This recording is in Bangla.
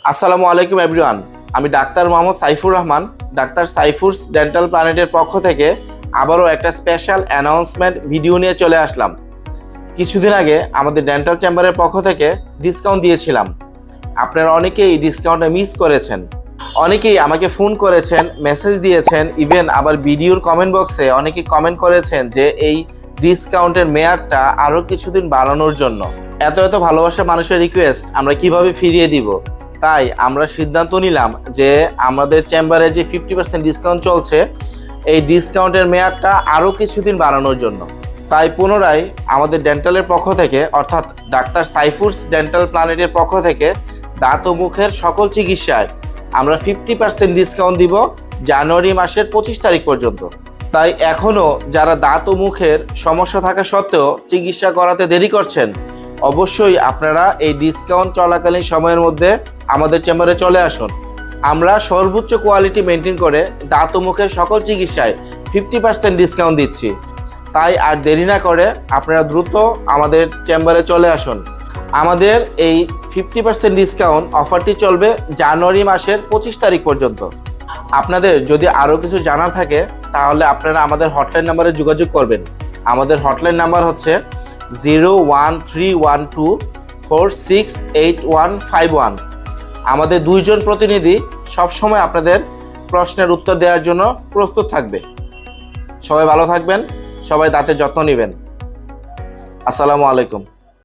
আসসালামু আলাইকুম এভরিওয়ান। আমি doctor Mohammad Saifur Rahman, doctor সাইফুরস dental প্ল্যানেটের পক্ষ থেকে আবারও একটা স্পেশাল অ্যানাউন্সমেন্ট ভিডিও নিয়ে চলে আসলাম। কিছুদিন আগে আমাদের ডেন্টাল চেম্বারের পক্ষ থেকে ডিসকাউন্ট দিয়েছিলাম। আপনারা অনেকেই ডিসকাউন্টটা মিস করেছেন। অনেকেই আমাকে ফোন করেছেন, মেসেজ দিয়েছেন, ইভেন আবার ভিডিওর কমেন্ট বক্সে অনেকেই কমেন্ট করেছেন যে এই ডিসকাউন্টের মেয়াদটা আরও কিছুদিন বাড়ানোর জন্য। এত ভালোবাসা মানুষের রিকোয়েস্ট আমরা কিভাবে ফিরিয়ে দিব? তাই আমরা সিদ্ধান্ত নিলাম যে আমাদের চেম্বারে যে 50% ডিসকাউন্ট চলছে, এই ডিসকাউন্টের মেয়াদটা আরও কিছুদিন বাড়ানোর জন্য। তাই পুনরায় আমাদের ডেন্টালের পক্ষ থেকে, অর্থাৎ ডাক্তার সাইফুরস ডেন্টাল প্ল্যানেটের পক্ষ থেকে দাঁত ও মুখের সকল চিকিৎসায় আমরা 50% ডিসকাউন্ট দিব জানুয়ারি মাসের 25 তারিখ পর্যন্ত। তাই এখনও যারা দাঁত ও মুখের সমস্যা থাকা সত্ত্বেও চিকিৎসা করাতে দেরি করছেন, অবশ্যই আপনারা এই ডিসকাউন্ট চলাকালীন সময়ের মধ্যে আমাদের চেম্বারে চলে আসুন। আমরা সর্বোচ্চ কোয়ালিটি মেনটেন করে দাঁত ও মুখের সকল চিকিৎসায় 50% ডিসকাউন্ট দিচ্ছি। তাই আর দেরি না করে আপনারা দ্রুত আমাদের চেম্বারে চলে আসুন। আমাদের এই 50% ডিসকাউন্ট অফারটি চলবে জানুয়ারি মাসের 25 তারিখ পর্যন্ত। আপনাদের যদি আরও কিছু জানার থাকে তাহলে আপনারা আমাদের হটলাইন নাম্বারে যোগাযোগ করবেন। আমাদের হটলাইন নাম্বার হচ্ছে 01312468151। আমাদের 2 জন প্রতিনিধি সবসময় আপনাদের প্রশ্নের উত্তর দেওয়ার জন্য প্রস্তুত থাকবে। সবাই ভালো থাকবেন, সবাই দাঁতের যত্ন নেবেন। আসসালামু আলাইকুম।